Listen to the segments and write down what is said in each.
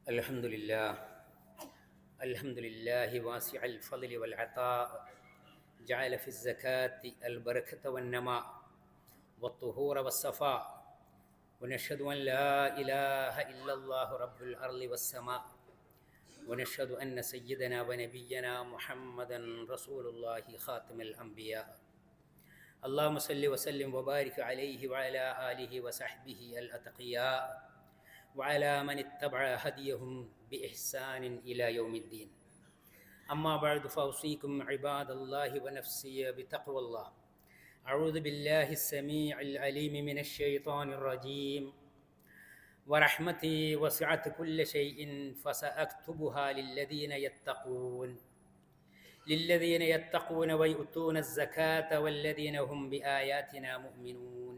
الحمد لله. الحمد لله واسع الفضل والعطاء، جعل في الزكاة البركة والنماء والطهور والصفاء، ونشهد أن لا إله إلا الله رب الأرض والسماء، ونشهد أن سيدنا ونبينا محمدا رسول الله خاتم الأنبياء. اللهم صل وسلم وبارك عليه وعلى آله وصحبه الأتقياء وعلى من اتبع هديهم بإحسان إلى يوم الدين. أما بعد فأوصيكم عباد الله ونفسي بتقوى الله. أعوذ بالله السميع العليم من الشيطان الرجيم. ورحمتي وسعت كل شيء فسأكتبها للذين يتقون ويؤتون الزكاة والذين هم بآياتنا مؤمنون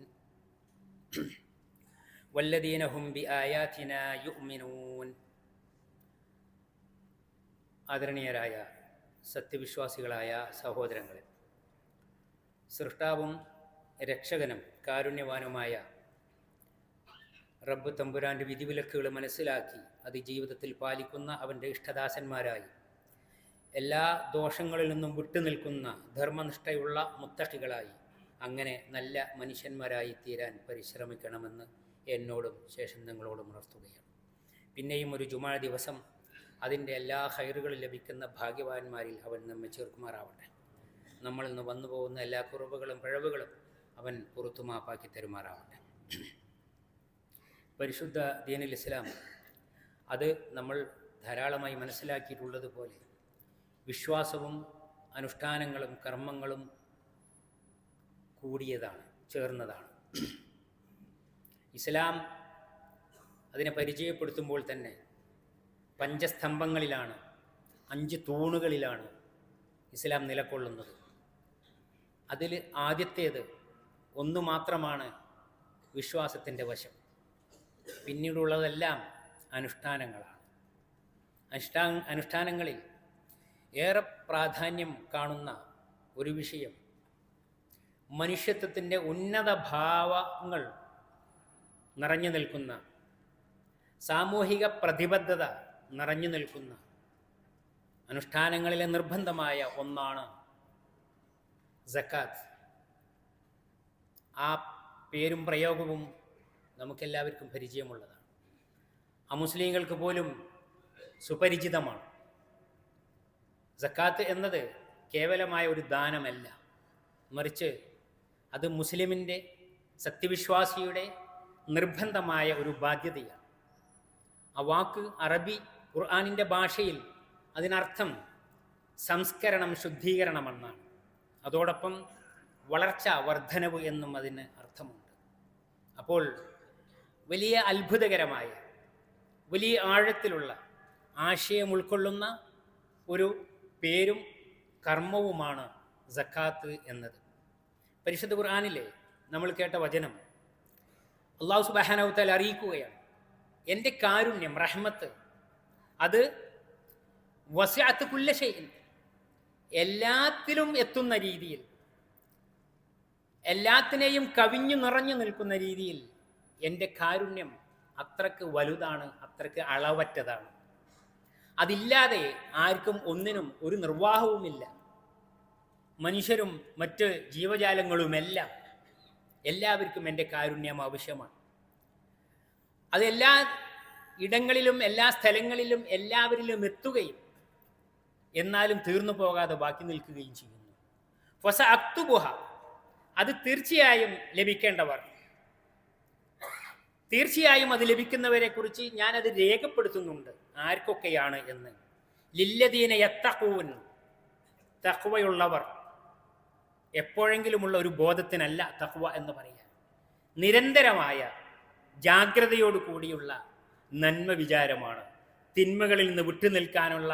ആദരണീയരായ സത്യവിശ്വാസികളായ സഹോദരങ്ങളെ, സൃഷ്ടാവും രക്ഷകനും കാരുണ്യവാനുമായ റബ്ബ് തമ്പുരാൻ്റെ വിധിവിലക്കുകൾ മനസ്സിലാക്കി അത് ജീവിതത്തിൽ പാലിക്കുന്ന അവൻ്റെ ഇഷ്ടദാസന്മാരായി എല്ലാ ദോഷങ്ങളിൽ നിന്നും വിട്ടുനിൽക്കുന്ന ധർമ്മനിഷ്ഠയുള്ള മുത്തഖികളായി അങ്ങനെ നല്ല മനുഷ്യന്മാരായി തീരാൻ പരിശ്രമിക്കണമെന്ന് എന്നോടും ശേഷം നിങ്ങളോടും ഉണർത്തുകയാണ്. പിന്നെയും ഒരു ജുമാ ദിവസം അതിൻ്റെ എല്ലാ ഹൈറുകളും ലഭിക്കുന്ന ഭാഗ്യവാന്മാരിൽ അവൻ നമ്മെ ചേർക്കുമാറാവട്ടെ. നമ്മളിൽ നിന്ന് വന്നു പോകുന്ന എല്ലാ കുറവുകളും പിഴവുകളും അവൻ പുറത്തുമാപ്പാക്കി തരുമാറാവട്ടെ. പരിശുദ്ധ ദീനുൽ ഇസ്ലാം അത് നമ്മൾ ധാരാളമായി മനസ്സിലാക്കിയിട്ടുള്ളതുപോലെ വിശ്വാസവും അനുഷ്ഠാനങ്ങളും കർമ്മങ്ങളും കൂടിയതാണ്, ചേർന്നതാണ്. ഇസ്ലാം അതിനെ പരിചയപ്പെടുത്തുമ്പോൾ തന്നെ പഞ്ചസ്തംഭങ്ങളിലാണ്, 5 തൂണുകളിലാണ് ഇസ്ലാം നിലകൊള്ളുന്നത്. അതിൽ ആദ്യത്തേത് ഒന്ന് മാത്രമാണ് വിശ്വാസത്തിൻ്റെ വശം. പിന്നീടുള്ളതെല്ലാം അനുഷ്ഠാനങ്ങളാണ്. അനുഷ്ഠാനങ്ങളിൽ ഏറെ പ്രാധാന്യം കാണുന്ന ഒരു വിഷയം മനുഷ്യത്വത്തിൻ്റെ ഉന്നത ഭാവങ്ങൾ നിറഞ്ഞു നിൽക്കുന്ന, സാമൂഹിക പ്രതിബദ്ധത നിറഞ്ഞു നിൽക്കുന്ന അനുഷ്ഠാനങ്ങളിലെ നിർബന്ധമായ ഒന്നാണ് സക്കാത്ത്. ആ പേരും പ്രയോഗവും നമുക്കെല്ലാവർക്കും പരിചയമുള്ളതാണ്. അമുസ്ലിങ്ങൾക്ക് പോലും സുപരിചിതമാണ്. സക്കാത്ത് എന്നത് കേവലമായ ഒരു ദാനമല്ല, മറിച്ച് അത് മുസ്ലിമിൻ്റെ, സത്യവിശ്വാസിയുടെ നിർബന്ധമായ ഒരു ബാധ്യതയാണ്. ആ വാക്ക് അറബി ഖുർആനിൻ്റെ ഭാഷയിൽ അതിനർത്ഥം സംസ്കരണം, ശുദ്ധീകരണമെന്നാണ്. അതോടൊപ്പം വളർച്ച, വർധനവ് എന്നും അതിന് അർത്ഥമുണ്ട്. അപ്പോൾ വലിയ അത്ഭുതകരമായ, വലിയ ആഴത്തിലുള്ള ആശയം ഉൾക്കൊള്ളുന്ന ഒരു പേരും കർമ്മവുമാണ് സക്കാത്ത് എന്നത്. പരിശുദ്ധ ഖുർആനിലെ നമ്മൾ കേട്ട വചനം അല്ലാഹു സുബ്ഹാനഹു വ തആല അറിയിക്കുകയാണ്, എൻ്റെ കാരുണ്യം, റഹ്മത്ത്, അത് വസിഅത്ത് കുല്ല ഷൈഇൻ, എല്ലാത്തിലും എത്തുന്ന രീതിയിൽ, എല്ലാത്തിനെയും കവിഞ്ഞു നിറഞ്ഞു നിൽക്കുന്ന രീതിയിൽ എൻ്റെ കാരുണ്യം അത്രക്ക് വലുതാണ്, അത്രക്ക് അളവറ്റതാണ്. അതില്ലാതെ ആർക്കും ഒന്നിനും ഒരു നിർവാഹവുമില്ല. മനുഷ്യരും മറ്റ് ജീവജാലങ്ങളുമെല്ലാം, എല്ലാവർക്കും എൻ്റെ കാരുണ്യം ആവശ്യമാണ്. അതെല്ലാ ഇടങ്ങളിലും എല്ലാ സ്ഥലങ്ങളിലും എല്ലാവരിലും എത്തുകയും എന്നാലും തീർന്നു പോകാതെ ബാക്കി നിൽക്കുകയും ചെയ്യുന്നു. ഫസ അക്തുബുഹ, അത് തീർച്ചയായും ലഭിക്കേണ്ടവർ, തീർച്ചയായും അത് ലഭിക്കുന്നവരെ കുറിച്ച് ഞാനത് രേഖപ്പെടുത്തുന്നുണ്ട്. ആർക്കൊക്കെയാണ് എന്ന്. ലില്ലദീന യത്തഖൂൻ, തഖ്വയുള്ളവർ. എപ്പോഴെങ്കിലുമുള്ള ഒരു ബോധത്തിനല്ല തഖ്വ എന്ന് പറയുക. നിരന്തരമായ ജാഗ്രതയോടു കൂടിയുള്ള നന്മ വിചാരമാണ്, തിന്മകളിൽ നിന്ന് വിട്ടുനിൽക്കാനുള്ള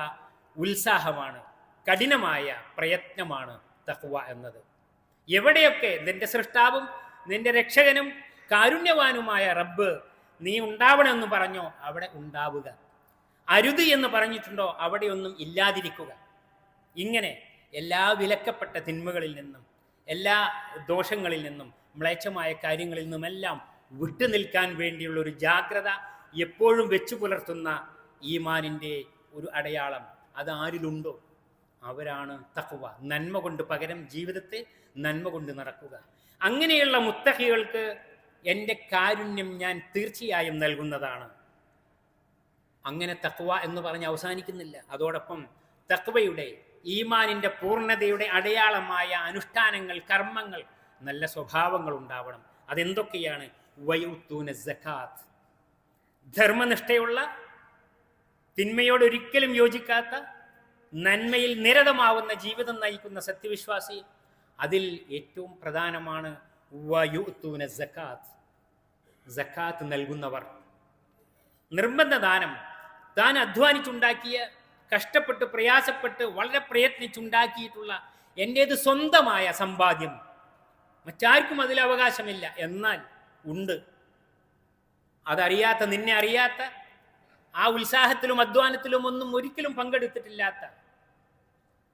ഉത്സാഹമാണ്, കഠിനമായ പ്രയത്നമാണ് തഖ്വ എന്നത്. എവിടെയൊക്കെ നിന്റെ സൃഷ്ടാവും നിന്റെ രക്ഷകനും കാരുണ്യവാനുമായ റബ്ബ് നീ ഉണ്ടാവണമെന്ന് പറഞ്ഞോ അവിടെ ഉണ്ടാവുക, അരുത് എന്ന് പറഞ്ഞിട്ടുണ്ടോ അവിടെയൊന്നും ഇല്ലാതിരിക്കുക. ഇങ്ങനെ എല്ലാ വിലക്കപ്പെട്ട തിന്മകളിൽ നിന്നും, എല്ലാ ദോഷങ്ങളിൽ നിന്നും, മ്ലേച്ഛമായ കാര്യങ്ങളിൽ നിന്നുമെല്ലാം വിട്ടുനിൽക്കാൻ വേണ്ടിയുള്ള ഒരു ജാഗ്രത എപ്പോഴും വെച്ചു പുലർത്തുന്ന ഈമാനിൻ്റെ ഒരു അടയാളം അത് ആരിലുണ്ടോ അവരാണ് തഖ്വ. നന്മ കൊണ്ട് പകരം ജീവിതത്തെ നന്മ കൊണ്ട് നടക്കുക. അങ്ങനെയുള്ള മുത്തഖികൾക്ക് എൻ്റെ കാരുണ്യം ഞാൻ തീർച്ചയായും നൽകുന്നതാണ്. അങ്ങനെ തഖ്വ എന്ന് പറഞ്ഞ് അവസാനിക്കുന്നില്ല. അതോടൊപ്പം തഖ്വയുടെ ഈമാനിൻ്റെ പൂർണ്ണതയുടെ അടയാളമായ അനുഷ്ഠാനങ്ങൾ, കർമ്മങ്ങൾ, നല്ല സ്വഭാവങ്ങൾ ഉണ്ടാവണം. അതെന്തൊക്കെയാണ്? വയുത്തൂന സകാത്ത്, ധർമ്മനിഷ്ഠയുള്ള, തിന്മയോട് ഒരിക്കലും യോജിക്കാത്ത, നന്മയിൽ നിരതമാവുന്ന ജീവിതം നയിക്കുന്ന സത്യവിശ്വാസി. അതിൽ ഏറ്റവും പ്രധാനമാണ് വയുത്തൂന സകാത്ത്, സകാത്ത് നൽകുന്നവർ. നിർബന്ധ ദാനം, താൻ അധ്വാനിച്ചുണ്ടാക്കിയ, കഷ്ടപ്പെട്ട് പ്രയാസപ്പെട്ട് വളരെ പ്രയത്നിച്ചുണ്ടാക്കിയിട്ടുള്ള എൻ്റേത് സ്വന്തമായ സമ്പാദ്യം, മറ്റാർക്കും അതിൽ അവകാശമില്ല, എന്നാൽ ഉണ്ട്, അതറിയാത്ത, നിന്നെ അറിയാത്ത, ആ ഉത്സാഹത്തിലും അധ്വാനത്തിലും ഒന്നും ഒരിക്കലും പങ്കെടുത്തിട്ടില്ലാത്ത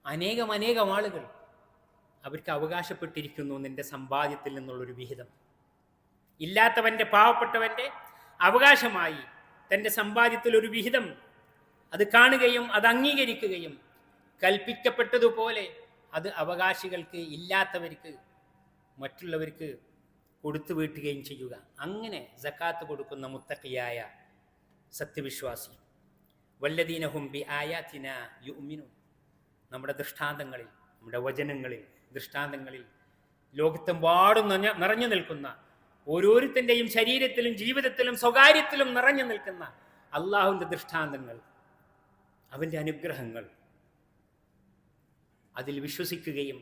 അനേകം ആളുകൾ, അവർക്ക് അവകാശപ്പെട്ടിരിക്കുന്നു നിന്റെ സമ്പാദ്യത്തിൽ നിന്നുള്ളൊരു വിഹിതം. ഇല്ലാത്തവൻ്റെ, പാവപ്പെട്ടവൻ്റെ അവകാശമായി തൻ്റെ സമ്പാദ്യത്തിൽ ഒരു വിഹിതം അത് കാണുകയും അത് അംഗീകരിക്കുകയും കൽപ്പിക്കപ്പെട്ടതുപോലെ അത് അവകാശികൾക്ക്, ഇല്ലാത്തവർക്ക്, മറ്റുള്ളവർക്ക് കൊടുത്തു വീട്ടുകയും ചെയ്യുക. അങ്ങനെ സക്കാത്ത് കൊടുക്കുന്ന മുത്തഖിയായ സത്യവിശ്വാസി. വല്ലദീനഹും ബി ആയാതിന യുഅ്മിനൂൻ, നമ്മുടെ ദൃഷ്ടാന്തങ്ങളിൽ, നമ്മുടെ വചനങ്ങളിൽ, ദൃഷ്ടാന്തങ്ങളിൽ ലോകത്തെമ്പാടും നിറഞ്ഞു നിൽക്കുന്ന, ഓരോരുത്തൻ്റെയും ശരീരത്തിലും ജീവിതത്തിലും സ്വകാര്യത്തിലും നിറഞ്ഞു നിൽക്കുന്ന അള്ളാഹുവിൻ്റെ ദൃഷ്ടാന്തങ്ങൾ, അവൻ്റെ അനുഗ്രഹങ്ങൾ, അതിൽ വിശ്വസിക്കുകയും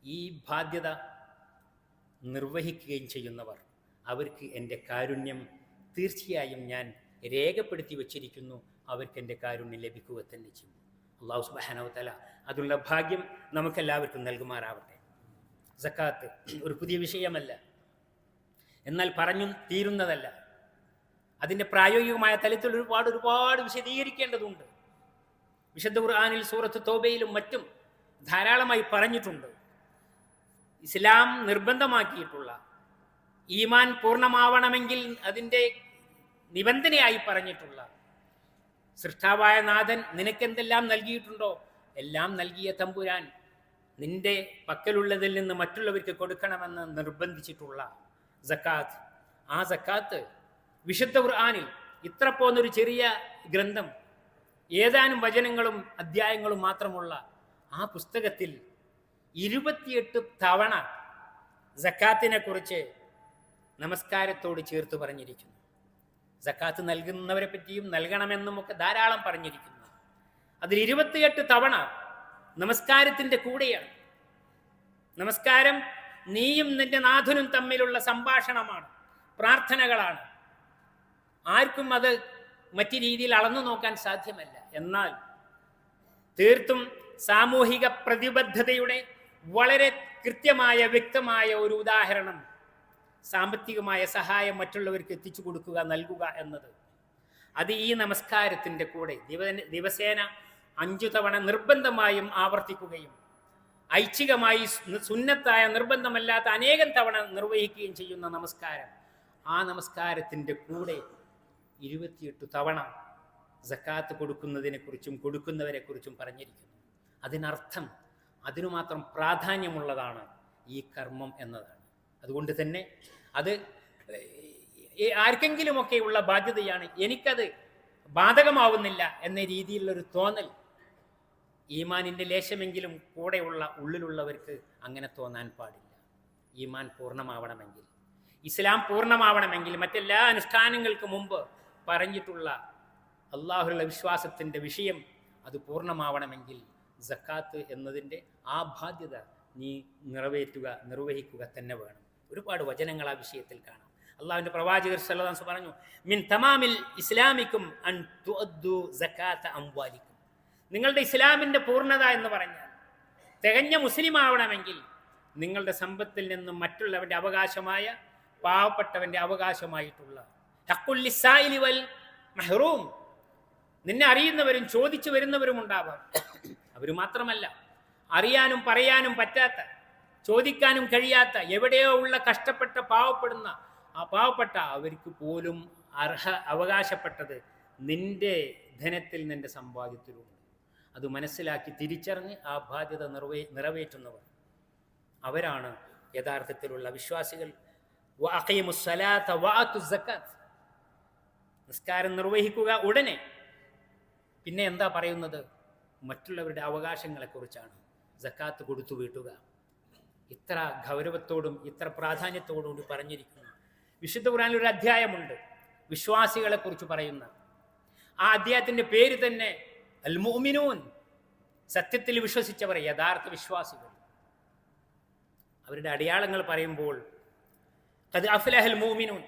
ഈ ബാധ്യത നിർവഹിക്കുകയും ചെയ്യുന്നവർ, അവർക്ക് എൻ്റെ കാരുണ്യം തീർച്ചയായും ഞാൻ രേഖപ്പെടുത്തി വച്ചിരിക്കുന്നു, അവർക്ക് എൻ്റെ കാരുണ്യം ലഭിക്കുക തന്നെ ചെയ്യും. അള്ളാഹു സുബ്ഹാനഹു വ തആല അതുള്ള ഭാഗ്യം നമുക്കെല്ലാവർക്കും നൽകുമാറാവട്ടെ. സക്കാത്ത് ഒരു പുതിയ വിഷയമല്ല, എന്നാൽ പറഞ്ഞു തീരുന്നതല്ല. അതിൻ്റെ പ്രായോഗികമായ തലത്തിൽ ഒരുപാട് വിശദീകരിക്കേണ്ടതുണ്ട്. വിശുദ്ധ ഖുർആനിൽ സൂറത്ത് തൗബയിലും മറ്റും ധാരാളമായി പറഞ്ഞിട്ടുണ്ട്. ഇസ്ലാം നിർബന്ധമാക്കിയിട്ടുള്ള ഈമാൻ പൂർണ്ണമാവണമെങ്കിൽ അതിൻ്റെ നിബന്ധനയായി പറഞ്ഞിട്ടുള്ള, സൃഷ്ടാവായ നാഥൻ നിനക്കെന്തെല്ലാം നൽകിയിട്ടുണ്ടോ എല്ലാം നൽകിയ തമ്പുരാൻ നിന്റെ പക്കലുള്ളതിൽ നിന്ന് മറ്റുള്ളവർക്ക് കൊടുക്കണമെന്ന് നിർബന്ധിച്ചിട്ടുള്ള സക്കാത്ത്. ആ സക്കാത്ത് വിശുദ്ധ ഖുർആനിൽ ഇത്ര പോന്നൊരു ചെറിയ ഗ്രന്ഥം, ഏതാനും വചനങ്ങളും അധ്യായങ്ങളും മാത്രമുള്ള ആ പുസ്തകത്തിൽ 28 തവണ സക്കാത്തിനെ കുറിച്ച് നമസ്കാരത്തോട് ചേർത്ത് പറഞ്ഞിരിക്കുന്നു. സക്കാത്ത് നൽകുന്നവരെ പറ്റിയും നൽകണമെന്നും ഒക്കെ ധാരാളം പറഞ്ഞിരിക്കുന്നു. അതിൽ 28 തവണ നമസ്കാരത്തിൻ്റെ കൂടെയാണ്. നമസ്കാരം നീയും നിന്റെ നാഥനും തമ്മിലുള്ള സംഭാഷണമാണ്, പ്രാർത്ഥനകളാണ്. ആർക്കും അത് മറ്റു രീതിയിൽ അളന്നു നോക്കാൻ സാധ്യമല്ല. എന്നാൽ തീർത്തും സാമൂഹിക പ്രതിബദ്ധതയുടെ വളരെ കൃത്യമായ, വ്യക്തമായ ഒരു ഉദാഹരണം സാമ്പത്തികമായ സഹായം മറ്റുള്ളവർക്ക് എത്തിച്ചു കൊടുക്കുക, നൽകുക എന്നത്. അത് ഈ നമസ്കാരത്തിൻ്റെ കൂടെ ദിവസേന 5 തവണ നിർബന്ധമായും ആവർത്തിക്കുകയും ഐച്ഛികമായി സുന്നത്തായ നിർബന്ധമല്ലാത്ത അനേകം തവണ നിർവഹിക്കുകയും ചെയ്യുന്ന നമസ്കാരം, ആ നമസ്കാരത്തിൻ്റെ കൂടെ 28 തവണ സക്കാത്ത് കൊടുക്കുന്നതിനെക്കുറിച്ചും കൊടുക്കുന്നവരെക്കുറിച്ചും പറഞ്ഞിരിക്കുന്നു. അതിനർത്ഥം അതിനു മാത്രം പ്രാധാന്യമുള്ളതാണ് ഈ കർമ്മം എന്നതാണ്. അതുകൊണ്ട് തന്നെ അത് ആർക്കെങ്കിലുമൊക്കെയുള്ള ബാധ്യതയാണ്, എനിക്കത് ബാധകമാവുന്നില്ല എന്ന രീതിയിലുള്ളൊരു തോന്നൽ ഈമാനിൻ്റെ ലേശമെങ്കിലും കൂടെയുള്ള ഉള്ളിലുള്ളവർക്ക് അങ്ങനെ തോന്നാൻ പാടില്ല. ഈമാൻ പൂർണ്ണമാവണമെങ്കിൽ, ഇസ്ലാം പൂർണ്ണമാവണമെങ്കിൽ, മറ്റെല്ലാ അനുഷ്ഠാനങ്ങൾക്ക് മുമ്പ് പറഞ്ഞിട്ടുള്ള അള്ളാഹുള്ള വിശ്വാസത്തിൻ്റെ വിഷയം അത് പൂർണ്ണമാവണമെങ്കിൽ സക്കാത്ത് എന്നതിൻ്റെ ആ ബാധ്യത നീ നിർവഹിക്കുക തന്നെ വേണം. ഒരുപാട് വചനങ്ങൾ ആ വിഷയത്തിൽ കാണാം. അള്ളാഹുവിൻ്റെ പ്രവാചകർ സല്ലല്ലാഹു അലൈഹി വസല്ലം പറഞ്ഞു, മിൻ തമാമിൽ ഇസ്ലാമിക്കും അൻ തുഅദ്ദു സകാത്ത അംവാലിക്കും. നിങ്ങളുടെ ഇസ്ലാമിൻ്റെ പൂർണ്ണത എന്ന് പറഞ്ഞാൽ, തികഞ്ഞ മുസ്ലിം ആവണമെങ്കിൽ നിങ്ങളുടെ സമ്പത്തിൽ നിന്നും മറ്റുള്ളവൻ്റെ അവകാശമായ, പാവപ്പെട്ടവൻ്റെ അവകാശമായിട്ടുള്ള ഹഖുൽ ലിസ്സായിലി വൽ മഹ്റൂം, നിന്നെ അറിയുന്നവരും ചോദിച്ചു വരുന്നവരും ഉണ്ടാവാം. അവർ മാത്രമല്ല, അറിയാനും പറയാനും പറ്റാത്ത, ചോദിക്കാനും കഴിയാത്ത, എവിടെയോ ഉള്ള കഷ്ടപ്പെട്ട പാവപ്പെട്ട അവർക്ക് പോലും അവകാശപ്പെട്ടത് നിന്റെ ധനത്തിൽ നിന്റെ സമ്പാദ്യത്തിലുമുണ്ട്. അത് മനസ്സിലാക്കി തിരിച്ചറിഞ്ഞ് ആ ബാധ്യത നിറവേറ്റുന്നവർ അവരാണ് യഥാർത്ഥത്തിലുള്ള വിശ്വാസികൾ. വഅഖീമുസ്സലാത്ത വആത്തുസ് സക്കാത്ത്, നിസ്കാരം നിർവഹിക്കുക ഉടനെ. പിന്നെ എന്താ പറയുന്നത്? മറ്റുള്ളവരുടെ അവകാശങ്ങളെക്കുറിച്ചാണ്. സക്കാത്ത് കൊടുത്തു വീട്ടുക. ഇത്ര ഗൗരവത്തോടും ഇത്ര പ്രാധാന്യത്തോടും കൂടി പറഞ്ഞിരിക്കുന്നു. വിശുദ്ധ ഖുർആനിൽ ഒരു അധ്യായമുണ്ട് വിശ്വാസികളെക്കുറിച്ച് പറയുന്ന. ആ അധ്യായത്തിൻ്റെ പേര് തന്നെ അൽ മുഅ്മിനൂൻ, സത്യത്തിൽ വിശ്വസിച്ചവർ, യഥാർത്ഥ വിശ്വാസികൾ. അവരുടെ അടയാളങ്ങൾ പറയുമ്പോൾ ഖദ് അഫ്ലഹൽ മുഅ്മിനൂൻ,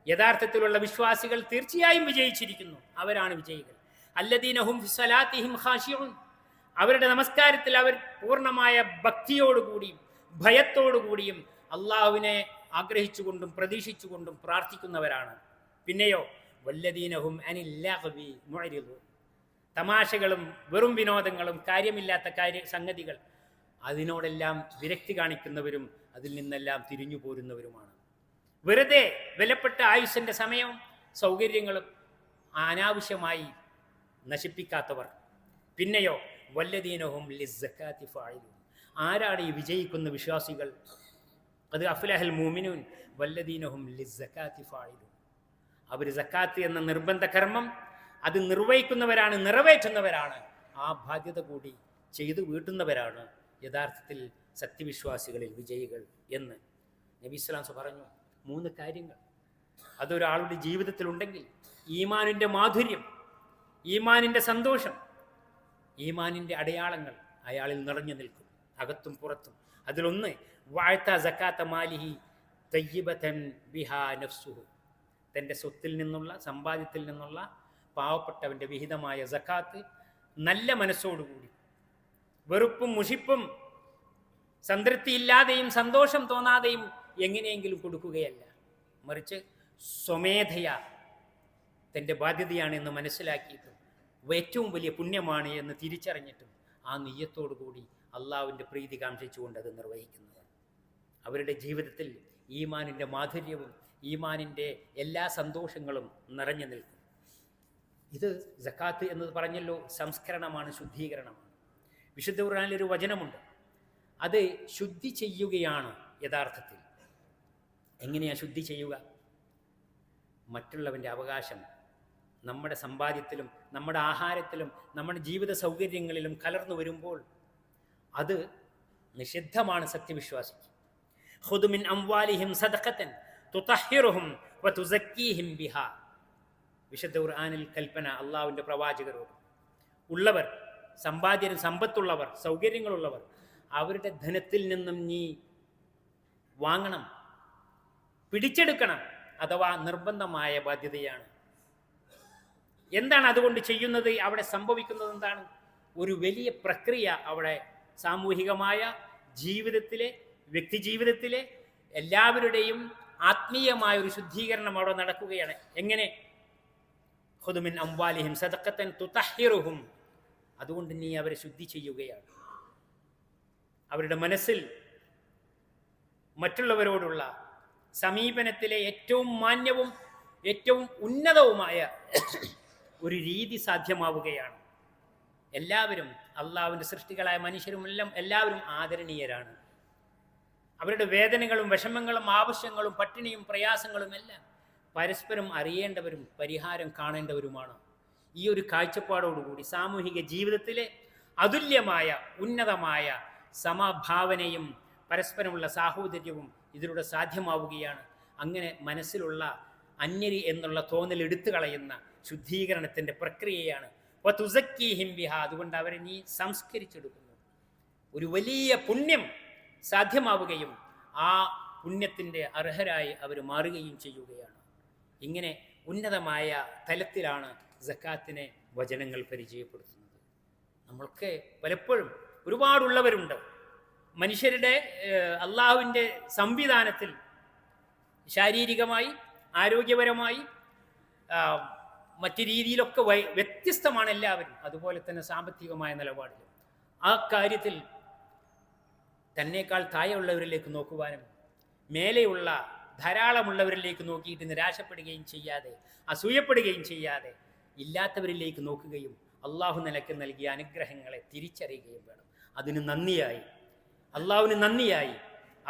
യഥാർത്ഥത്തിലുള്ള വിശ്വാസികൾ തീർച്ചയായും വിജയിച്ചിരിക്കുന്നു, അവരാണ് വിജയികൾ. അല്ലദീന ഹും ഫി സ്വലാത്തിഹിം ഖാശിഊൻ, അവരുടെ നമസ്കാരത്തിൽ അവർ പൂർണ്ണമായ ഭക്തിയോടുകൂടിയും ഭയത്തോടുകൂടിയും അള്ളാഹുവിനെ ആഗ്രഹിച്ചുകൊണ്ടും പ്രതീക്ഷിച്ചുകൊണ്ടും പ്രാർത്ഥിക്കുന്നവരാണ്. പിന്നെയോ വല്ലദീന ഹും അനിൽ ലഗ്വി മുഅ്രിദൂൻ, തമാശകളും വെറും വിനോദങ്ങളും കാര്യമില്ലാത്ത സംഗതികൾ അതിനോടെല്ലാം വിരക്തി കാണിക്കുന്നവരും അതിൽ നിന്നെല്ലാം തിരിഞ്ഞു പോരുന്നവരുമാണ്. വെറുതെ വിലപ്പെട്ട ആയുസ്സിൻ്റെ സമയവും സൗകര്യങ്ങളും അനാവശ്യമായി നശിപ്പിക്കാത്തവർ. പിന്നെയോ വല്ലദീനഹും ലിസ്സകാത്തി ഫാഇലൂൻ, ആരാണ് ഈ വിജയിക്കുന്ന വിശ്വാസികൾ? ഖദ് അഫ്ലഹൽ മുഅ്മിനൂൻ വല്ലദീനഹും ലിസ്സകാത്തി ഫാഇലൂൻ, അവർ സക്കാത്ത് എന്ന നിർബന്ധ കർമ്മം അത് നിർവഹിക്കുന്നവരാണ്, നിറവേറ്റുന്നവരാണ്, ആ ബാധ്യത കൂടി ചെയ്തു വീട്ടുന്നവരാണ് യഥാർത്ഥത്തിൽ സത്യവിശ്വാസികളിൽ വിജയികൾ എന്ന് നബി സ്വല്ലല്ലാഹു പറഞ്ഞു. 3 കാര്യങ്ങൾ അതൊരാളുടെ ജീവിതത്തിലുണ്ടെങ്കിൽ ഈമാനിൻ്റെ മാധുര്യം, ഈമാനിൻ്റെ സന്തോഷം, ഈമാനിൻ്റെ അടയാളങ്ങൾ അയാളിൽ നിറഞ്ഞു നിൽക്കും, അകത്തും പുറത്തും. അതിലൊന്ന് വഅത സകാത്ത മാലിഹി തയ്യിബതൻ ബിഹാ നഫ്സുഹു, തൻ്റെ സ്വത്തിൽ നിന്നുള്ള സമ്പാദ്യത്തിൽ നിന്നുള്ള പാവപ്പെട്ടവൻ്റെ വിഹിതമായ സക്കാത്ത് നല്ല മനസ്സോടുകൂടി, വെറുപ്പും മുഷിപ്പും സംതൃപ്തിയില്ലാതെയും സന്തോഷം തോന്നാതെയും എങ്ങനെയെങ്കിലും കൊടുക്കുകയല്ല, മറിച്ച് സ്വമേധയാ തൻ്റെ ബാധ്യതയാണെന്ന് മനസ്സിലാക്കിയിട്ടും ഏറ്റവും വലിയ പുണ്യമാണ് എന്ന് തിരിച്ചറിഞ്ഞിട്ടും ആ നിയ്യത്തോടുകൂടി അള്ളാഹുവിൻ്റെ പ്രീതി കാംക്ഷിച്ചുകൊണ്ട് അത് നിർവഹിക്കുന്നത്. അവരുടെ ജീവിതത്തിൽ ഈമാനിൻ്റെ മാധുര്യവും ഈമാനിൻ്റെ എല്ലാ സന്തോഷങ്ങളും നിറഞ്ഞു നിൽക്കും. ഇത് സക്കാത്ത് എന്ന് പറഞ്ഞല്ലോ, സംസ്കരണമാണ്, ശുദ്ധീകരണമാണ്. വിശുദ്ധ ഖുർആനിലൊരു വചനമുണ്ട്, അത് ശുദ്ധി ചെയ്യുകയാണ് യഥാർത്ഥത്തിൽ. എങ്ങനെയാണ് ശുദ്ധി ചെയ്യുക? മറ്റുള്ളവൻ്റെ അവകാശം നമ്മുടെ സമ്പാദ്യത്തിലും നമ്മുടെ ആഹാരത്തിലും നമ്മുടെ ജീവിത സൗകര്യങ്ങളിലും കലർന്നു വരുമ്പോൾ അത് നിഷിദ്ധമാണ് സത്യവിശ്വാസിക്ക്. ഖുദ് മിൻ അംവാലിഹിം സദഖതൻ തുതഹിറുഹും വതുസക്കീഹിം ബിഹാ, വിശുദ്ധ ഖുർആനിൽ കൽപ്പന അള്ളാഹുവിൻ്റെ പ്രവാചകരോട്. ഉള്ളവർ, സമ്പാദ്യരും സമ്പത്തുള്ളവർ, സൗകര്യങ്ങളുള്ളവർ, അവരുടെ ധനത്തിൽ നിന്നും നീ വാങ്ങണം, പിടിച്ചെടുക്കണം, അഥവാ നിർബന്ധമായ ബാധ്യതയാണ്. എന്താണ് അതുകൊണ്ട് ചെയ്യുന്നത്? അവിടെ സംഭവിക്കുന്നത് എന്താണ്? ഒരു വലിയ പ്രക്രിയ അവിടെ സാമൂഹികമായ ജീവിതത്തിലെ, വ്യക്തിജീവിതത്തിലെ എല്ലാവരുടെയും ആത്മീയമായ ഒരു ശുദ്ധീകരണം അവിടെ നടക്കുകയാണ്. എങ്ങനെ? ഖുദ് മിൻ അംവാലിഹിം സദഖതൻ തുതഹിറുഹും, അതുകൊണ്ട് നീ അവരെ ശുദ്ധി ചെയ്യുകയാണ്. അവരുടെ മനസ്സിൽ മറ്റുള്ളവരോടുള്ള സമീപനത്തിലെ ഏറ്റവും മാന്യവും ഏറ്റവും ഉന്നതവുമായ ഒരു രീതി സാധ്യമാവുകയാണ്. എല്ലാവരും, അള്ളാഹുവിൻ്റെ സൃഷ്ടികളായ മനുഷ്യരും എല്ലാവരും ആദരണീയരാണ്. അവരുടെ വേദനകളും വിഷമങ്ങളും ആവശ്യങ്ങളും പട്ടിണിയും പ്രയാസങ്ങളും എല്ലാം പരസ്പരം അറിയേണ്ടവരും പരിഹാരം കാണേണ്ടവരുമാണ്. ഈ ഒരു കാഴ്ചപ്പാടോടുകൂടി സാമൂഹിക ജീവിതത്തിലെ അതുല്യമായ ഉന്നതമായ സമഭാവനയും പരസ്പരമുള്ള സാഹോദര്യവും ഇതിലൂടെ സാധ്യമാവുകയാണ്. അങ്ങനെ മനസ്സിലുള്ള അന്യരി എന്നുള്ള തോന്നൽ എടുത്തു കളയുന്ന ശുദ്ധീകരണത്തിൻ്റെ പ്രക്രിയയാണ് വതുസക്കീഹിം ബിഹാ, അതുകൊണ്ട് അവരെ നീ സംസ്കരിച്ചെടുക്കുന്നു. ഒരു വലിയ പുണ്യം സാധ്യമാവുകയും ആ പുണ്യത്തിൻ്റെ അർഹരായി അവർ മാറുകയും ചെയ്യുകയാണ്. ഇങ്ങനെ ഉന്നതമായ തലത്തിലാണ് സക്കാത്തിനെ വചനങ്ങൾ പരിചയപ്പെടുത്തുന്നത്. നമ്മൾക്ക് പലപ്പോഴും ഒരുപാടുള്ളവരുണ്ട്. മനുഷ്യരുടെ അള്ളാഹുവിൻ്റെ സംവിധാനത്തിൽ ശാരീരികമായി, ആരോഗ്യപരമായി, മറ്റു രീതിയിലൊക്കെ വ്യത്യസ്തമാണ് എല്ലാവരും. അതുപോലെ തന്നെ സാമ്പത്തികമായ നിലപാടിൽ ആ കാര്യത്തിൽ തന്നേക്കാൾ താഴെയുള്ളവരിലേക്ക് നോക്കുവാനും മേലെയുള്ള ധാരാളമുള്ളവരിലേക്ക് നോക്കിയിട്ട് നിരാശപ്പെടുകയും ചെയ്യാതെ, അസൂയപ്പെടുകയും ചെയ്യാതെ ഇല്ലാത്തവരിലേക്ക് നോക്കുകയും അള്ളാഹു നിനക്ക് നൽകിയ അനുഗ്രഹങ്ങളെ തിരിച്ചറിയുകയും വേണം. അതിന് നന്ദിയായി, അള്ളാഹുവിന് നന്ദിയായി,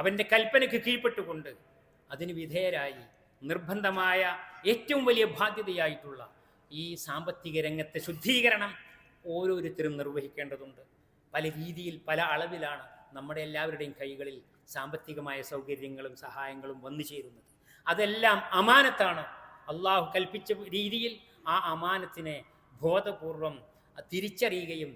അവൻ്റെ കൽപ്പനയ്ക്ക് കീഴ്പ്പെട്ടുകൊണ്ട് അതിന് വിധേയരായി നിർബന്ധമായ ഏറ്റവും വലിയ ബാധ്യതയായിട്ടുള്ള ഈ സാമ്പത്തിക രംഗത്തെ ശുദ്ധീകരണം ഓരോരുത്തരും നിർവഹിക്കേണ്ടതുണ്ട്. പല രീതിയിൽ പല അളവിലാണ് നമ്മുടെ എല്ലാവരുടെയും കൈകളിൽ സാമ്പത്തികമായ സൗകര്യങ്ങളും സഹായങ്ങളും വന്നു ചേരുന്നത്. അതെല്ലാം അമാനത്താണ്. അള്ളാഹു കൽപ്പിച്ച രീതിയിൽ ആ അമാനത്തിനെ ബോധപൂർവം തിരിച്ചറിയുകയും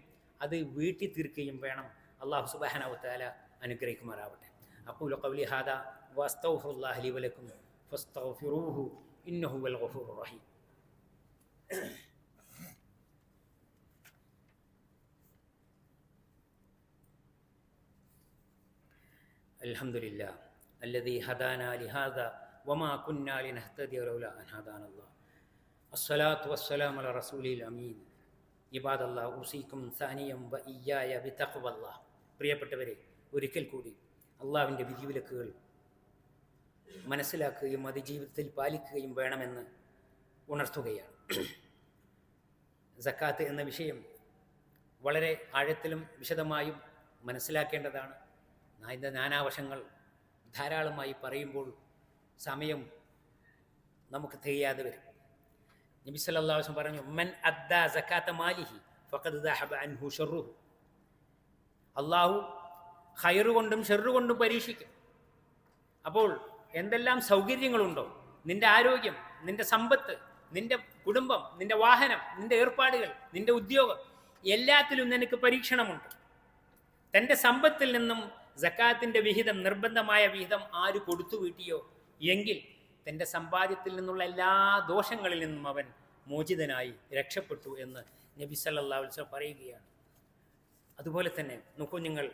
അത് വീട്ടി തീർക്കുകയും വേണം. അള്ളാഹു സുബ്ഹാനഹു വ തആല അനുഗ്രഹിക്കുമാറാവട്ടെ. അഖൂലു ഖൗലി ഹാദാ വഅസ്തഗ്ഫിറുല്ലാഹ ലി വലക്കും ഫസ്തഗ്ഫിറൂഹു ഇന്നഹു വൽ ഗഫൂറുർ റഹീം. അൽഹംദുലില്ലാഹ് അല്ലദീ ഹദാനാ ലിഹാദാ വമാ കുന്നാ ലിനഹ്തദിയ ലൗലാ അൻ ഹദാനല്ലാഹ്. അസ്സലാത്തു വസ്സലാമു അലാ റസൂലിൽ അമീൻ. ഇബാദല്ലാഹ് ഉസീക്കും സാനിയം വ ഇയ്യായ ബിതഖ്വല്ലാഹ്. പ്രിയപ്പെട്ടവരെ, ഒരിക്കൽ കൂടി അള്ളാഹുവിൻ്റെ വിധിവിലക്കുകൾ മനസ്സിലാക്കുകയും അത് ജീവിതത്തിൽ പാലിക്കുകയും വേണമെന്ന് ഉണർത്തുകയാണ്. സക്കാത്ത് എന്ന വിഷയം വളരെ ആഴത്തിലും വിശദമായും മനസ്സിലാക്കേണ്ടതാണ്. അതിൻ്റെ നാനാവശങ്ങൾ ധാരാളമായി പറയുമ്പോൾ സമയം നമുക്ക് തികയാതെ വരും. നബി സല്ലല്ലാഹു അലൈഹി വസല്ലം പറഞ്ഞു, മൻ അദ്ദാ സക്കാത്ത മാലിഹി ഫഖദ് ദഹബ അൻഹു ശർറുഹു. അള്ളാഹു ഖൈറ് കൊണ്ടും ഷർറ് കൊണ്ടും പരീക്ഷിക്കും. അപ്പോൾ എന്തെല്ലാം സൗകര്യങ്ങളുണ്ടോ, നിന്റെ ആരോഗ്യം, നിന്റെ സമ്പത്ത്, നിന്റെ കുടുംബം, നിന്റെ വാഹനം, നിന്റെ ഏർപ്പാടുകൾ, നിന്റെ ഉദ്യോഗം, എല്ലാത്തിലും നിനക്ക് പരീക്ഷണമുണ്ട്. തൻ്റെ സമ്പത്തിൽ നിന്നും സക്കാത്തിൻ്റെ വിഹിതം, നിർബന്ധമായ വിഹിതം ആര് കൊടുത്തു വീട്ടിയോ എങ്കിൽ തൻ്റെ സമ്പാദ്യത്തിൽ നിന്നുള്ള എല്ലാ ദോഷങ്ങളിൽ നിന്നും അവൻ മോചിതനായി രക്ഷപ്പെട്ടു എന്ന് നബി സല്ലല്ലാഹു അലൈഹി വസല്ലം പറയുകയാണ്. അതുപോലെ തന്നെ നോക്കൂ നിങ്ങൾ,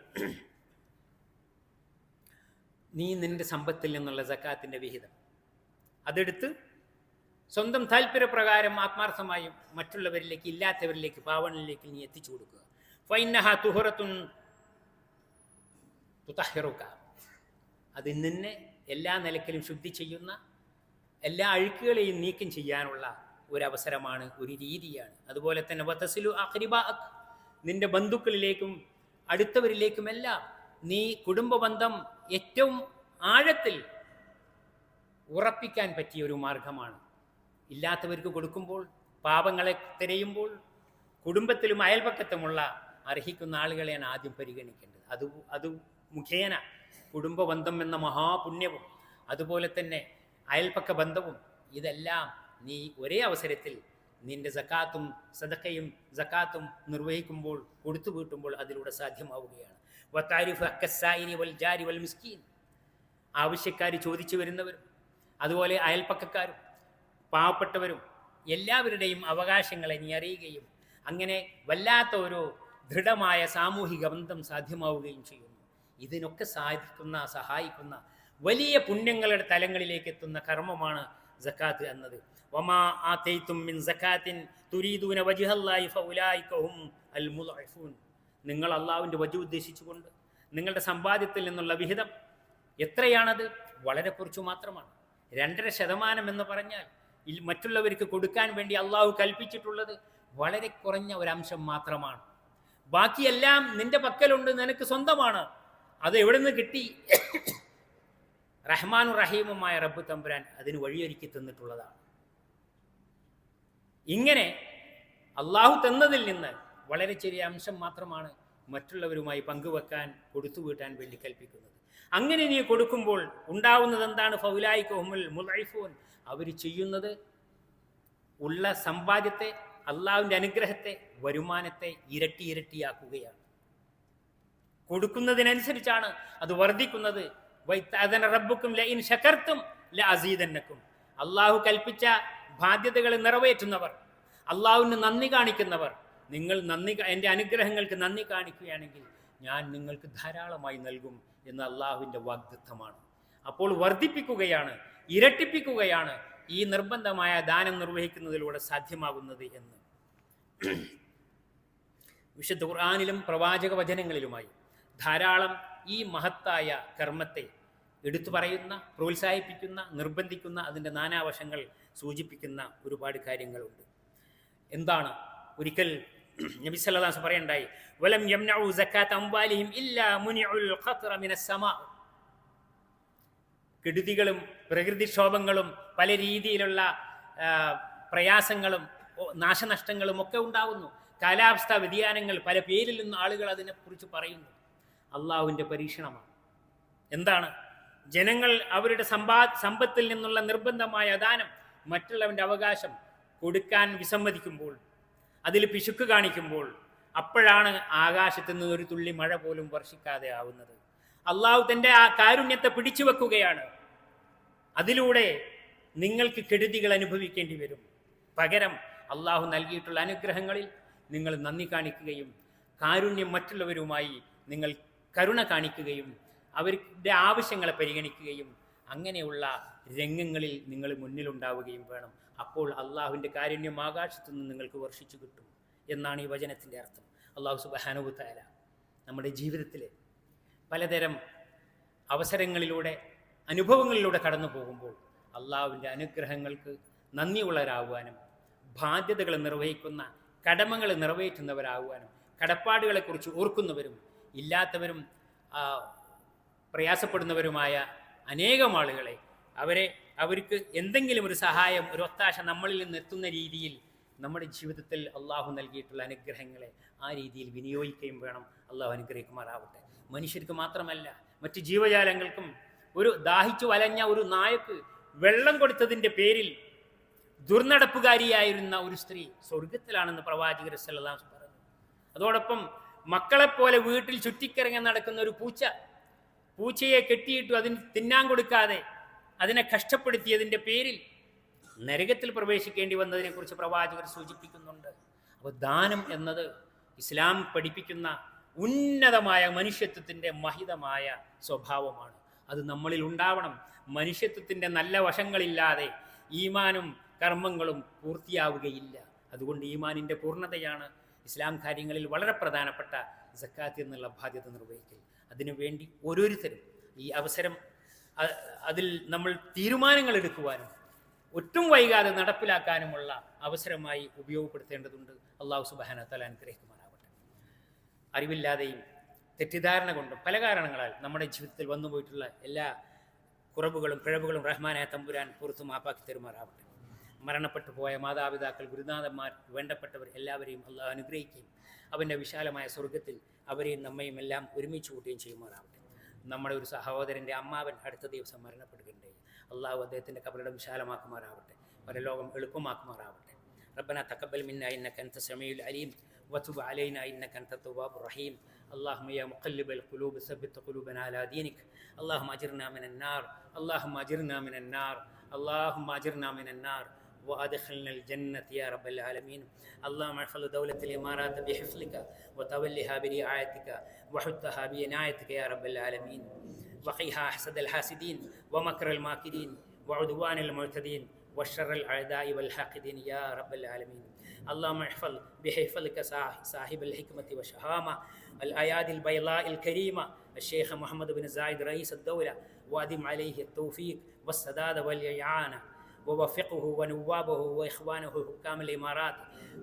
നീ നിന്റെ സമ്പത്തിൽ നിന്നുള്ള സക്കാത്തിൻ്റെ വിഹിതം അതെടുത്ത് സ്വന്തം താല്പര്യപ്രകാരം ആത്മാർത്ഥമായും മറ്റുള്ളവരിലേക്ക്, ഇല്ലാത്തവരിലേക്ക്, പാവങ്ങളിലേക്ക് നീ എത്തിച്ചു കൊടുക്കുക. ഫഇന്നഹാ തുഹറത്തുൻ തുതഹിറുക. അത് നിന്നെ എല്ലാ നിലക്കിലും ശുദ്ധി ചെയ്യുന്ന, എല്ലാ അഴുക്കുകളെയും നീക്കം ചെയ്യാനുള്ള ഒരവസരമാണ്, ഒരു രീതിയാണ്. അതുപോലെ തന്നെ വതസിലു അഖ്രിബാഅക്, നിന്റെ ബന്ധുക്കളിലേക്കും അടുത്തവരിലേക്കുമെല്ലാം നീ കുടുംബബന്ധം ഏറ്റവും ആഴത്തിൽ ഉറപ്പിക്കാൻ പറ്റിയ ഒരു മാർഗമാണ്. ഇല്ലാത്തവർക്ക് കൊടുക്കുമ്പോൾ, പാപങ്ങളെ തിരയുമ്പോൾ കുടുംബത്തിലും അയൽപക്കത്തുമുള്ള അർഹിക്കുന്ന ആളുകളെയാണ് ആദ്യം പരിഗണിക്കേണ്ടത്. അത് മുഖേന കുടുംബബന്ധം എന്ന മഹാപുണ്യവും അതുപോലെ തന്നെ അയൽപക്ക ബന്ധവും ഇതെല്ലാം നീ ഒരേ അവസരത്തിൽ നിന്റെ സക്കാത്തും സദഖയും സക്കാത്തും നിർവഹിക്കുമ്പോൾ, കൊടുത്തു വീട്ടുമ്പോൾ അതിലൂടെ സാധ്യമാവുകയാണ്. വതാരിഫു അക്കസ്സായിനി വൽ ജാരി വൽ മിസ്കീൻ, ആവശ്യക്കാർ ചോദിച്ചു വരുന്നവരും അതുപോലെ അയൽപ്പക്കക്കാരും പാവപ്പെട്ടവരും എല്ലാവരുടെയും അവകാശങ്ങളെ നീ അറിയുകയും അങ്ങനെ വല്ലാത്ത ഒരു ദൃഢമായ സാമൂഹിക ബന്ധം സാധ്യമാവുകയും ചെയ്യുന്നു. ഇതിനൊക്കെ സഹായിക്കുന്ന വലിയ പുണ്യങ്ങളുടെ തലങ്ങളിലേക്ക് എത്തുന്ന കർമ്മമാണ് സക്കാത്ത് എന്നത്. വമാ ആതൈതും മിൻ സക്കാത്തിൻ തുരീദൂന വജ്ഹല്ലാഹി ഫഉലൈക ഹും അൽ മുളഇഫൂൻ. നിങ്ങൾ അള്ളാഹുവിൻ്റെ വജ് ഉദ്ദേശിച്ചുകൊണ്ട് നിങ്ങളുടെ സമ്പാദ്യത്തിൽ നിന്നുള്ള വിഹിതം എത്രയാണത്? വളരെ കുറച്ചു മാത്രമാണ്. 2.5% എന്ന് പറഞ്ഞാൽ മറ്റുള്ളവർക്ക് കൊടുക്കാൻ വേണ്ടി അള്ളാഹു കൽപ്പിച്ചിട്ടുള്ളത് വളരെ കുറഞ്ഞ ഒരംശം മാത്രമാണ്. ബാക്കിയെല്ലാം നിന്റെ പക്കലുണ്ട്, നിനക്ക് സ്വന്തമാണ്. അത് എവിടെ നിന്ന് കിട്ടി? റഹ്മാനും റഹീമുമായ റബ്ബ് തമ്പുരാൻ അതിന് വഴിയൊരുക്കി തന്നിട്ടുള്ളതാണ്. ഇങ്ങനെ അള്ളാഹു തന്നതിൽ നിന്ന് വളരെ ചെറിയ അംശം മാത്രമാണ് മറ്റുള്ളവരുമായി പങ്കുവെക്കാൻ, കൊടുത്തു വീട്ടാൻ വേണ്ടി കൽപ്പിക്കുന്നത്. അങ്ങനെ നീ കൊടുക്കുമ്പോൾ ഉണ്ടാവുന്നത് എന്താണ്? ഫൗലായിക ഹുമുൽ മുളഇഫൂൻ. അവർ ചെയ്യുന്നത് ഉള്ള സമ്പാദ്യത്തെ, അള്ളാഹുവിൻ്റെ അനുഗ്രഹത്തെ, വരുമാനത്തെ ഇരട്ടിയാക്കുകയാണ്. കൊടുക്കുന്നതിനനുസരിച്ചാണ് അത് വർദ്ധിക്കുന്നത്. വൈതഅദന റബ്ബുക്കും ലഇൻ ശകർതും ലഅസീദന്നകും. അള്ളാഹു കൽപ്പിച്ച ബാധ്യതകൾ നിറവേറ്റുന്നവർ, അള്ളാഹുവിന് നന്ദി കാണിക്കുന്നവർ, നിങ്ങൾ എൻ്റെ അനുഗ്രഹങ്ങൾക്ക് നന്ദി കാണിക്കുകയാണെങ്കിൽ ഞാൻ നിങ്ങൾക്ക് ധാരാളമായി നൽകും എന്ന് അള്ളാഹുവിൻ്റെ വാഗ്ദത്തമാണ്. അപ്പോൾ വർദ്ധിപ്പിക്കുകയാണ്, ഇരട്ടിപ്പിക്കുകയാണ് ഈ നിർബന്ധമായ ദാനം നിർവഹിക്കുന്നതിലൂടെ സാധ്യമാകുന്നത് എന്ന് വിശുദ്ധ ഖുർആനിലും പ്രവാചക വചനങ്ങളിലുമായി ധാരാളം ഈ മഹത്തായ കർമ്മത്തെ എടുത്തു പറയുന്ന, പ്രോത്സാഹിപ്പിക്കുന്ന, നിർബന്ധിക്കുന്ന, അതിൻ്റെ നാനാവശങ്ങൾ സൂചിപ്പിക്കുന്ന ഒരുപാട് കാര്യങ്ങളുണ്ട്. എന്താണ്? ഒരിക്കൽ നബി സല്ലല്ലാഹു അലൈഹി വസല്ലം പറയണ്ടായി, വലം യംനഉ സകാത അംവാലിഹിം ഇല്ലാ മുനിഉൽ ഖത്റ മിനസ് സമാ. കെടുതികളും പ്രകൃതിക്ഷോഭങ്ങളും പല രീതിയിലുള്ള പ്രയാസങ്ങളും നാശനഷ്ടങ്ങളും ഒക്കെ ഉണ്ടാവുന്നു. കാലാവസ്ഥാ വ്യതിയാനങ്ങൾ പല പേരിൽ നിന്ന് ആളുകൾ അതിനെക്കുറിച്ച് പറയുന്നു. അള്ളാഹുവിൻ്റെ പരീക്ഷണമാണ്. എന്താണ്? ജനങ്ങൾ അവരുടെ സമ്പത്തിൽ നിന്നുള്ള നിർബന്ധമായ ദാനം, മറ്റുള്ളവൻ്റെ അവകാശം കൊടുക്കാൻ വിസമ്മതിക്കുമ്പോൾ, അതിൽ പിശുക്ക് കാണിക്കുമ്പോൾ, അപ്പോഴാണ് ആകാശത്തു നിന്ന് ഒരു തുള്ളി മഴ പോലും വർഷിക്കാതെ ആവുന്നത്. അള്ളാഹു തൻ്റെ ആ കാരുണ്യത്തെ പിടിച്ചു വെക്കുകയാണ്. അതിലൂടെ നിങ്ങൾക്ക് കെടുതികൾ അനുഭവിക്കേണ്ടി വരും. പകരം അള്ളാഹു നൽകിയിട്ടുള്ള അനുഗ്രഹങ്ങളിൽ നിങ്ങൾ നന്ദി കാണിക്കുകയും കാരുണ്യം മറ്റുള്ളവരുമായി നിങ്ങൾ കരുണ കാണിക്കുകയും അവരുടെ ആവശ്യങ്ങളെ പരിഗണിക്കുകയും അങ്ങനെയുള്ള രംഗങ്ങളിൽ നിങ്ങൾ മുന്നിലുണ്ടാവുകയും വേണം. അപ്പോൾ അള്ളാഹുവിൻ്റെ കാരുണ്യം ആകാശത്തു നിന്ന് നിങ്ങൾക്ക് വർഷിച്ചു കിട്ടും എന്നാണ് ഈ വചനത്തിൻ്റെ അർത്ഥം. അള്ളാഹു സുബ്ഹാനഹു വ തആല നമ്മുടെ ജീവിതത്തിൽ പലതരം അവസരങ്ങളിലൂടെ അനുഭവങ്ങളിലൂടെ കടന്നു പോകുമ്പോൾ അള്ളാഹുവിൻ്റെ അനുഗ്രഹങ്ങൾക്ക് നന്ദിയുള്ളവരാകുവാനും ബാധ്യതകൾ നിർവഹിക്കുന്ന കടമകൾ നിറവേറ്റുന്നവരാകുവാനും കടപ്പാടുകളെക്കുറിച്ച് ഓർക്കുന്നവരും ഇല്ലാത്തവരും പ്രയാസപ്പെടുന്നവരുമായ അനേകം ആളുകളെ അവർക്ക് എന്തെങ്കിലും ഒരു സഹായം, ഒരു ഒത്താശ നമ്മളിൽ നിന്ന് എത്തുന്ന രീതിയിൽ നമ്മുടെ ജീവിതത്തിൽ അള്ളാഹു നൽകിയിട്ടുള്ള അനുഗ്രഹങ്ങളെ ആ രീതിയിൽ വിനിയോഗിക്കുകയും വേണം. അള്ളാഹു അനുഗ്രഹിക്കുമാറാവട്ടെ. മനുഷ്യർക്ക് മാത്രമല്ല, മറ്റ് ജീവജാലങ്ങൾക്കും. ഒരു ദാഹിച്ചു വലഞ്ഞ ഒരു നായക്ക് വെള്ളം കൊടുത്തതിൻ്റെ പേരിൽ ദുർനടപ്പുകാരിയായിരുന്ന ഒരു സ്ത്രീ സ്വർഗത്തിലാണെന്ന് പ്രവാചകർ സല്ലല്ലാഹു അലൈഹി വസല്ലം പറഞ്ഞു. അതോടൊപ്പം മക്കളെപ്പോലെ വീട്ടിൽ ചുറ്റിക്കറങ്ങി നടക്കുന്ന ഒരു പൂച്ചയെ കെട്ടിയിട്ടു അതിന് തിന്നാൻ കൊടുക്കാതെ അതിനെ കഷ്ടപ്പെടുത്തിയതിൻ്റെ പേരിൽ നരകത്തിൽ പ്രവേശിക്കേണ്ടി വന്നതിനെക്കുറിച്ച് പ്രവാചകർ സൂചിപ്പിക്കുന്നുണ്ട്. അപ്പോൾ ദാനം എന്നത് ഇസ്ലാം പഠിപ്പിക്കുന്ന ഉന്നതമായ മനുഷ്യത്വത്തിൻ്റെ മഹിതമായ സ്വഭാവമാണ്. അത് നമ്മളിൽ ഉണ്ടാവണം. മനുഷ്യത്വത്തിൻ്റെ നല്ല വശങ്ങളില്ലാതെ ഈമാനും കർമ്മങ്ങളും പൂർത്തിയാവുകയില്ല. അതുകൊണ്ട് ഈമാനിൻ്റെ പൂർണ്ണതയാണ് ഇസ്ലാം കാര്യങ്ങളിൽ വളരെ പ്രധാനപ്പെട്ട സക്കാത്ത് എന്നുള്ള ബാധ്യത നിർവഹിക്കൽ. അതിനുവേണ്ടി ഓരോരുത്തരും ഈ അവസരം അതിൽ നമ്മൾ തീരുമാനങ്ങൾ എടുക്കുവാനും ഒട്ടും വൈകാതെ നടപ്പിലാക്കാനുമുള്ള അവസരമായി ഉപയോഗപ്പെടുത്തേണ്ടതുണ്ട്. അള്ളാഹു സുബ്ഹാനഹു വ തആല അനുഗ്രഹിക്കുമാറാവട്ടെ. അറിവില്ലാതെയും തെറ്റിദ്ധാരണ കൊണ്ടും പല കാരണങ്ങളാൽ നമ്മുടെ ജീവിതത്തിൽ വന്നുപോയിട്ടുള്ള എല്ലാ കുറവുകളും പിഴവുകളും റഹ്മാനായ തമ്പുരാൻ പുറത്തു മാപ്പാക്കി തരുമാറാവട്ടെ. മരണപ്പെട്ടു പോയ മാതാപിതാക്കൾ, ഗുരുനാഥന്മാർ, വേണ്ടപ്പെട്ടവർ എല്ലാവരെയും അള്ളാഹു അനുഗ്രഹിക്കുകയും അവൻ്റെ വിശാലമായ സ്വർഗത്തിൽ അവരെയും നമ്മയും എല്ലാം ഒരുമിച്ച് കൂട്ടുകയും ചെയ്യുമാറാവട്ടെ. നമ്മുടെ ഒരു സഹോദരൻ്റെ അമ്മാവൻ അടുത്ത ദിവസം മരണപ്പെടുകയുണ്ടായി. അള്ളാഹു അദ്ദേഹത്തിൻ്റെ ഖബറിടം വിശാലമാക്കുമാറാവട്ടെ, പരലോകം എളുപ്പമാക്കുമാറാവട്ടെ. റബ്ബനാ തഖബ്ബൽ മിന്നാ ഇന്നക അൻത സമീഉൽ അലീം വതുബ് അലൈനാ ഇന്നക അൻത തവ്വാബുർ റഹീം. اللهم يا مقلب القلوب ثبت قلوبنا على دينك. اللهم اجرنا من النار، اللهم اجرنا من النار، اللهم اجرنا من النار وادخلنا الجنة يا رب العالمين. اللهم احفظ دولة الإمارات بحفظك وتولها برعايتك وحدها بعنايتك يا رب العالمين. وقيها حسد الحاسدين ومكر الماكرين وعدوان المعتدين وشر الأعداء والحاقدين يا رب العالمين. اللهم احفظ بحفظك صاحب الحكمة والشهامة الأيادي البيضاء الكريمة الشيخ محمد بن زايد رئيس الدولة، وأدم عليه التوفيق والسداد والإعانة، ووفقه ونوابه وإخوانه حكام الإمارات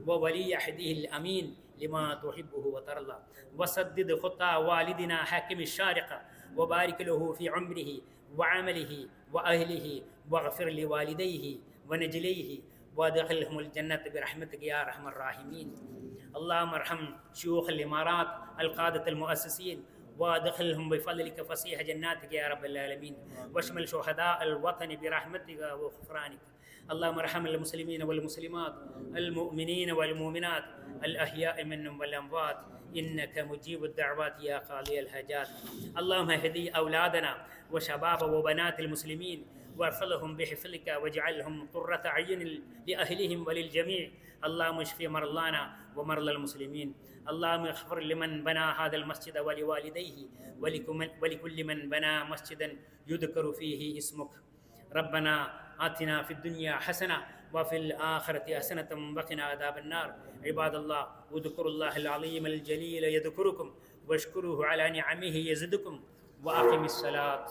وولي عهده الأمين لما تحبه وترضى. وسدد خطى والدنا حاكم الشارقة وبارك له في عمره وعمله وأهله، واغفر لوالديه ونجليه وادخلهم الجنة برحمتك يا أرحم الراحمين. اللهم ارحم شيوخ الإمارات القادة المؤسسين وادخلهم بفضلك فسيح جناتك يا رب العالمين، واشمل شهداء الوطن برحمتك وغفرانك. اللهم ارحم المسلمين والمسلمات، المؤمنين والمؤمنات، الأحياء منهم والأموات، إنك مجيب الدعوات يا قاضي الحاجات. اللهم اهدي أولادنا وشباب وبنات المسلمين واحفظهم بحفظك واجعلهم قرة عين لأهلهم وللجميع. اللهم اشف مرضانا ومرضى المسلمين. اللهم اغفر لمن بنى هذا المسجد ولوالديه ولكل من بنى مسجدا يذكر فيه اسمك. ربنا آتنا في الدنيا حسنة وفي الآخرة حسنة وقنا عذاب النار. عباد الله، اذكروا الله العظيم الجليل يذكركم واشكروه على نعمه يزدكم وأقم الصلاة.